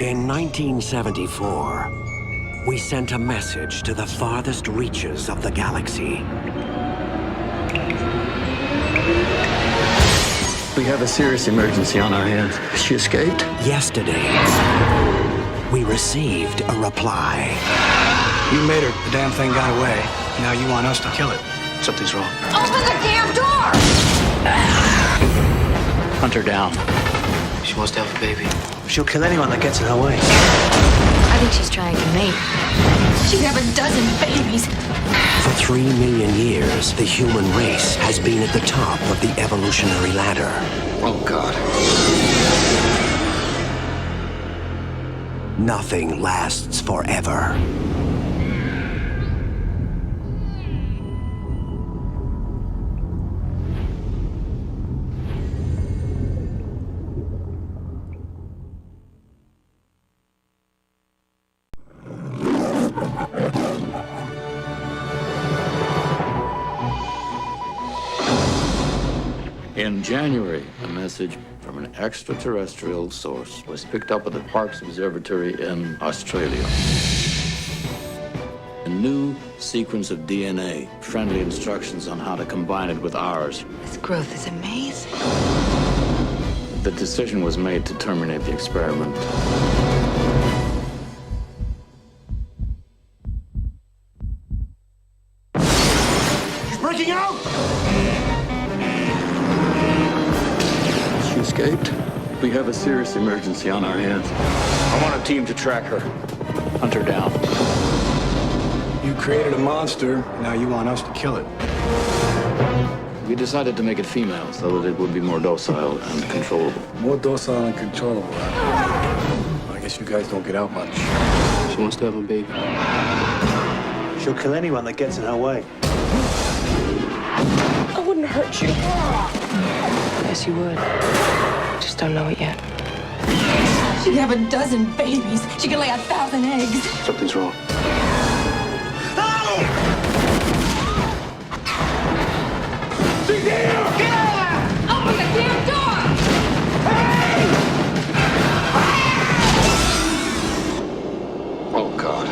In 1974, we sent a message to the farthest reaches of the galaxy. We have a serious emergency on our hands. She escaped? Yesterday, we received a reply. You made her. The damn thing got away. Now you want us to kill it. Something's wrong. Open the damn door! Hunt her down. She wants to have a baby. She'll kill anyone that gets in her way. I think she's trying to mate. She'd have a dozen babies. For 3 million years, the human race has been at the top of the evolutionary ladder. Oh, God. Nothing lasts forever. In January, a message from an extraterrestrial source was picked up at the Parkes Observatory in Australia. A new sequence of DNA, friendly instructions on how to combine it with ours. This growth is amazing. The decision was made to terminate the experiment. He's breaking out! She escaped? We have a serious emergency on our hands. I want a team to track her. Hunt her down. You created a monster. Now you want us to kill it. We decided to make it female so that it would be more docile and controllable. More docile and controllable. I guess you guys don't get out much. She wants to have a baby. She'll kill anyone that gets in her way. I wouldn't hurt you. Yes, you would. Just don't know it yet. She'd have a dozen babies. She could lay 1,000 eggs. Something's wrong. Open the damn door! Oh, God.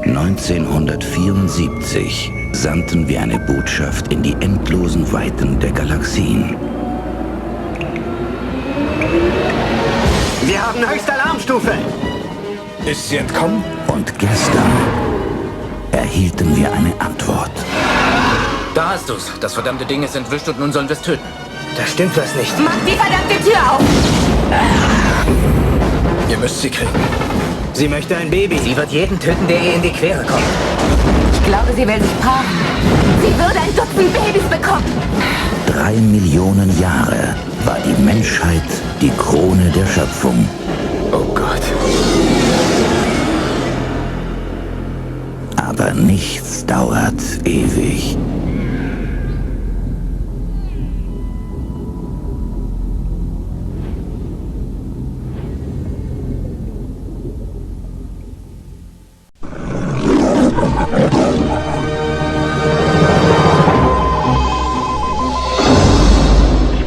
(1974) sandten wir eine Botschaft in die endlosen Weiten der Galaxien. Wir haben höchste Alarmstufe. Ist sie entkommen? Und gestern erhielten wir eine Antwort. Da hast du's. Das verdammte Ding ist entwischt und nun sollen wir es töten. Da stimmt was nicht. Mach die verdammte Tür auf! Ihr müsst sie kriegen. Sie möchte ein Baby. Sie wird jeden töten, der ihr in die Quere kommt. Ich glaube, sie will sich paaren. Sie würde ein Dutzend Babys bekommen. 3 Millionen Jahre war die Menschheit die Krone der Schöpfung. Oh Gott. Aber nichts dauert ewig.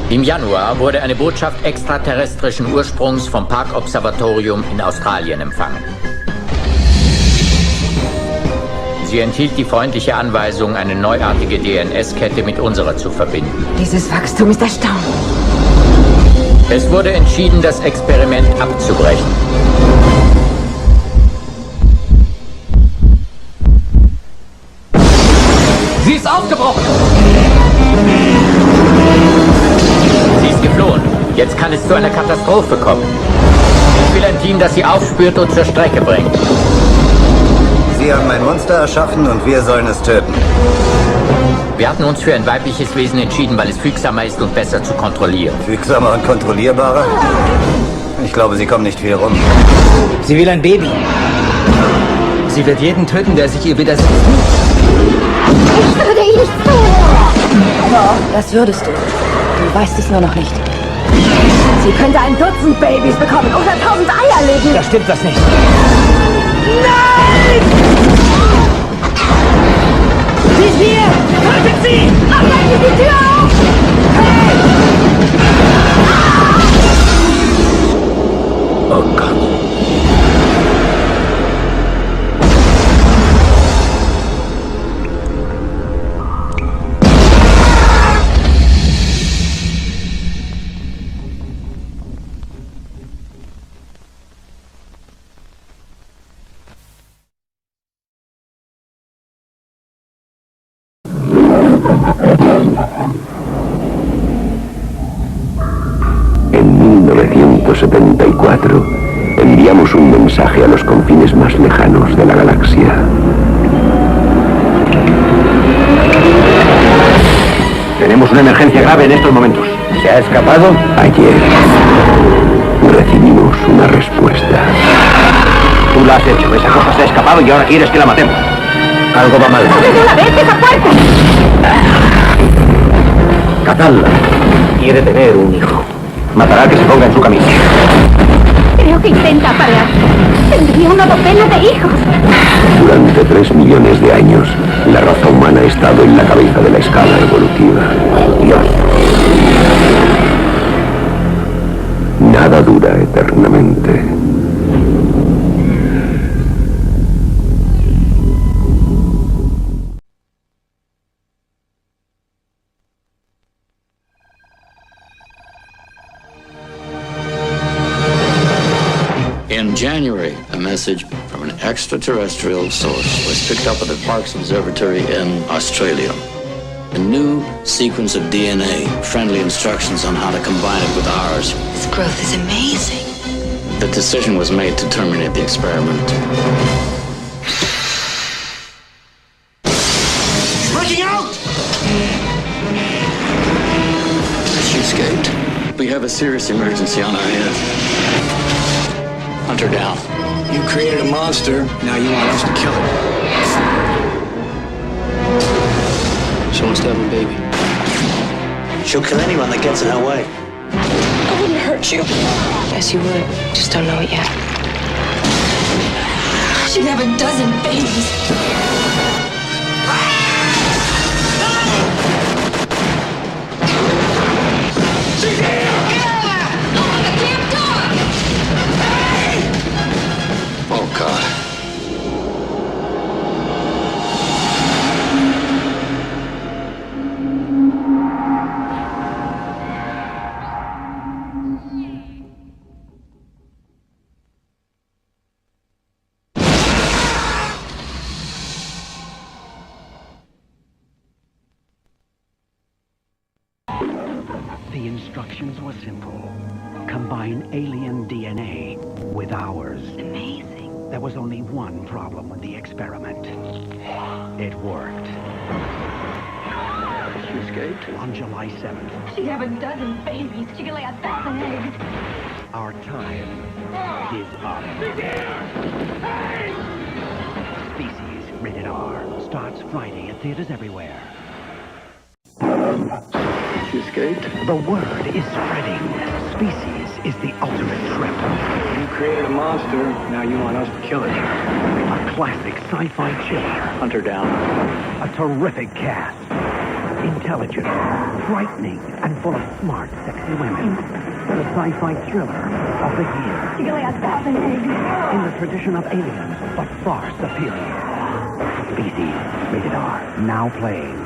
Im Januar wurde eine Botschaft extraterrestrischen Ursprungs vom Park-Observatorium in Australien empfangen. Sie enthielt die freundliche Anweisung, eine neuartige DNS-Kette mit unserer zu verbinden. Dieses Wachstum ist erstaunlich. Es wurde entschieden, das Experiment abzubrechen. Sie ist aufgebrochen! Sie ist geflohen. Jetzt kann es zu einer Katastrophe kommen. Ich will ein Team, das sie aufspürt und zur Strecke bringt. Sie haben ein Monster erschaffen und wir sollen es töten. Wir hatten uns für ein weibliches Wesen entschieden, weil es fügsamer ist und besser zu kontrollieren. Fügsamer und kontrollierbarer? Ich glaube, Sie kommen nicht viel rum. Sie will ein Baby. Sie wird jeden töten, der sich ihr widersetzt. Ich würde ihn nicht tun! Doch, das würdest du. Du weißt es nur noch nicht. Sie könnte 1 Dutzend Babys bekommen oder 1000 Eier legen. Da stimmt was nicht. Nein! Sie ist hier! Haltet sie! Machen Sie die Tür auf! Hey! Oh Gott. En 1974, enviamos un mensaje a los confines más lejanos de la galaxia. Tenemos una emergencia grave en estos momentos. ¿Se ha escapado? Ayer recibimos una respuesta. Tú la has hecho. Esa cosa se ha escapado y ahora quieres que la matemos. Algo va mal. ¡Abre de una vez esa puerta! Cazadla. Quiere tener un hijo. Matará al que se ponga en su camino. Creo que intenta parar. Tendría una docena de hijos. Durante 3 millones de años, la raza humana ha estado en la cabeza de la escala evolutiva. Dios. Nada dura eternamente. In January, a message from an extraterrestrial source was picked up at the Parkes Observatory in Australia. A new sequence of DNA, friendly instructions on how to combine it with ours. This growth is amazing. The decision was made to terminate the experiment. Breaking out! She escaped. We have a serious emergency on our hands. Hunt her down. You created a monster, now you want us to kill it. She wants to have a baby. She'll kill anyone that gets in her way. I wouldn't hurt you. Yes, you would. Just don't know it yet. She'd have a dozen babies. She's here! Open the damn door! Oh, God. The instructions were simple. Combine alien DNA with ours. Amazing. There was only one problem with the experiment. It worked. She escaped. On July 7th, She'd have a dozen babies. She could lay 1,000 eggs. our time is up. Species Rated R starts Friday at theaters everywhere. She escaped. The word is spreading. Species is the ultimate trip. You created a monster, now you want us to kill it. A classic sci-fi chiller. Hunt her down. A terrific cast. Intelligent, frightening, and full of smart, sexy women. The sci-fi thriller of the year. She could lay 1,000 eggs. In the tradition of Aliens, but far superior. Species Rated R. Now playing.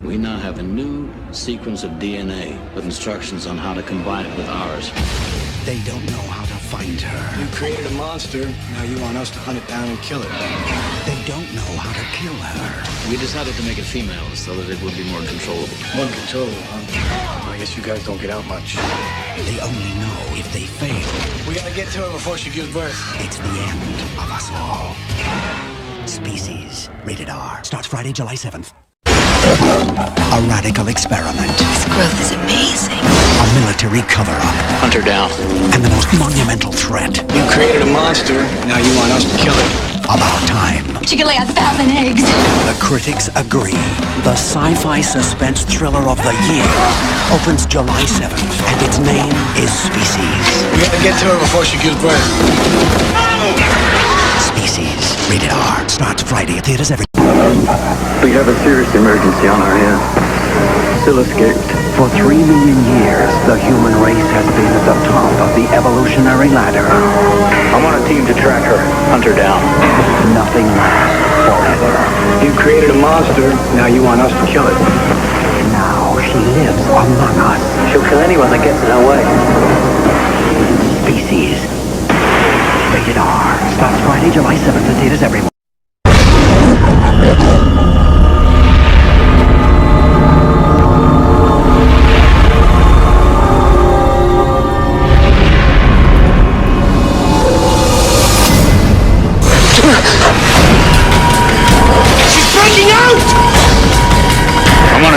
We now have a new sequence of DNA with instructions on how to combine it with ours. They don't know how to find her. You created a monster, now you want us to hunt it down and kill it. They don't know how to kill her. We decided to make it female so that it would be more controllable. More controllable, huh? I guess you guys don't get out much. They only know if they fail, We gotta get to her before she gives birth. it's the end of us all. Species Rated R starts Friday, July 7th. A radical experiment. This growth is amazing. A military cover-up. Hunt her down. And the most monumental threat You created a monster, now you want us to kill it. of our time. She could lay 1,000 eggs. The critics agree. The sci-fi suspense thriller of the year opens July 7th, and its name is Species. We gotta get to her before she gives birth. Species, rated R, starts Friday at theaters every... We have a serious emergency on our hands. Still escaped. For 3 million years, the human race has been at the top of the evolutionary ladder. I want a team to track her, hunt her down. Nothing lasts forever. You created a monster, now you want us to kill it. Now she lives among us. She'll kill anyone that gets in her way. Species. Rated R. Starts Friday, July 7th at theaters everywhere.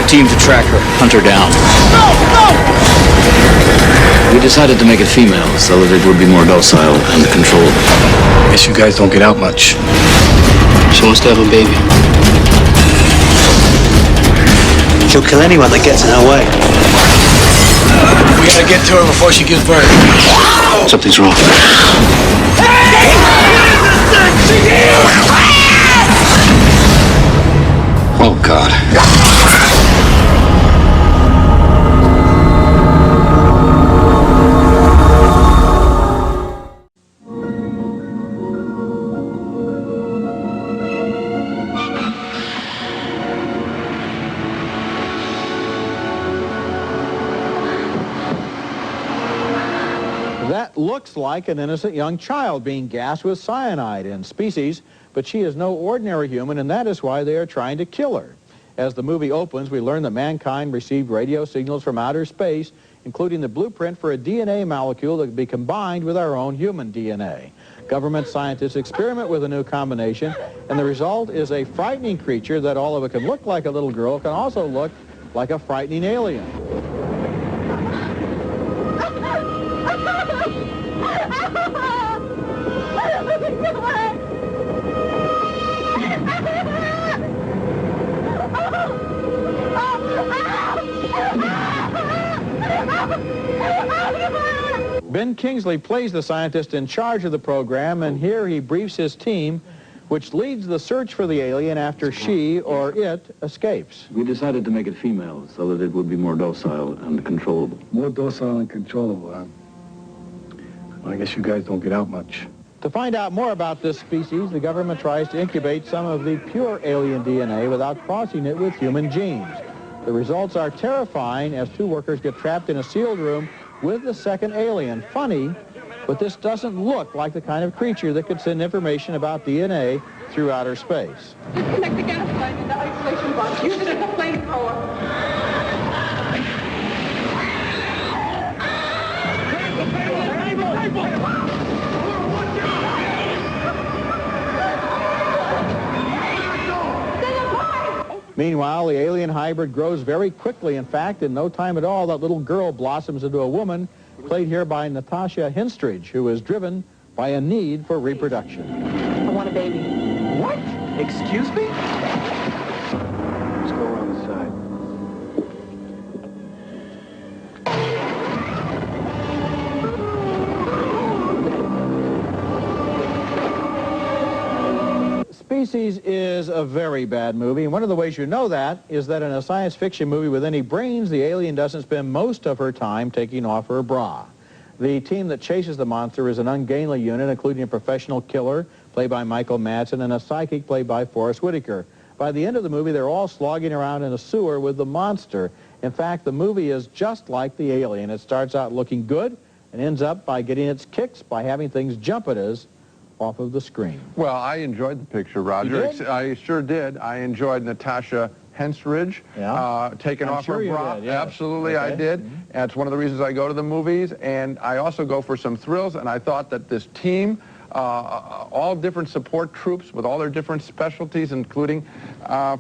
Team to track her, hunt her down. No! No! We decided to make it female so that it would be more docile and controlled. I guess you guys don't get out much. She wants to have a baby. She'll kill anyone that gets in her way. We gotta get to her before she gives birth. Something's wrong. Oh, God. That looks like an innocent young child being gassed with cyanide in Species, but she is no ordinary human, and that is why they are trying to kill her. As the movie opens, we learn that mankind received radio signals from outer space, including the blueprint for a DNA molecule that could be combined with our own human DNA. Government scientists experiment with a new combination, and the result is a frightening creature that, although it can look like a little girl, can also look like a frightening alien. Ben Kingsley plays the scientist in charge of the program, and here he briefs his team, which leads the search for the alien after she or it escapes. We decided to make it female so that it would be more docile and controllable. More docile and controllable, huh? Well, I guess you guys don't get out much. To find out more about this species, the government tries to incubate some of the pure alien DNA without crossing it with human genes. The results are terrifying as 2 workers get trapped in a sealed room with the second alien. Funny, but this doesn't look like the kind of creature that could send information about DNA through outer space. Disconnect the gas line in the isolation box. Use it as a flamethrower. Meanwhile, the alien hybrid grows very quickly. In fact, in no time at all, that little girl blossoms into a woman, played here by Natasha Henstridge, who is driven by a need for reproduction. I want a baby. What? Excuse me? Let's go around the side. Species is a very bad movie, and one of the ways you know that is that in a science fiction movie with any brains, the alien doesn't spend most of her time taking off her bra. The team that chases the monster is an ungainly unit, including a professional killer, played by Michael Madsen, and a psychic, played by Forrest Whitaker. By the end of the movie, they're all slogging around in a sewer with the monster. In fact, the movie is just like the alien. It starts out looking good and ends up by getting its kicks by having things jump at us off of the screen. Well, I enjoyed the picture, Roger. You did? I sure did. I enjoyed Natasha Henstridge taking off her bra. Did, yes. Absolutely, okay. I did. That's one of the reasons I go to the movies, and I also go for some thrills, and I thought that this team, all different support troops with all their different specialties, including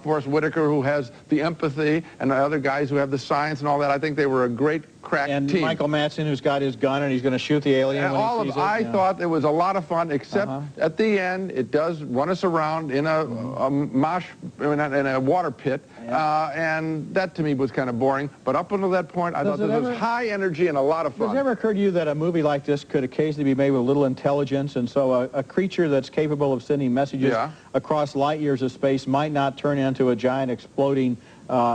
Forrest Whitaker, who has the empathy, and the other guys who have the science and all that, I think they were a great crack and team. Michael Madsen, who's got his gun and he's going to shoot the alien And when all he of sees it. I thought it was a lot of fun, except at the end it does run us around in a in a water pit, and that to me was kind of boring. But up until that point, I thought this was high energy and a lot of fun. Does it ever occur to you that a movie like this could occasionally be made with a little intelligence, and so a creature that's capable of sending messages across light years of space might not turn into a giant exploding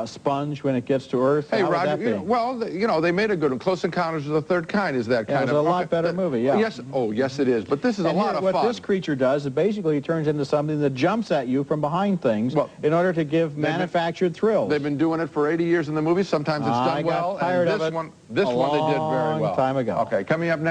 sponge when it gets to Earth? Hey, How would Roger, that be? well, you know, they made a good one. Close Encounters of the Third Kind is that kind It's of... a lot better movie, yeah. Yes, oh, yes it is, but this is a lot of fun. What this creature does is basically it turns into something that jumps at you from behind things in order to give manufactured thrills. They've been doing it for 80 years in the movies. Sometimes it's done well. I got tired of it This one they did very well. a long time ago. Okay, coming up next.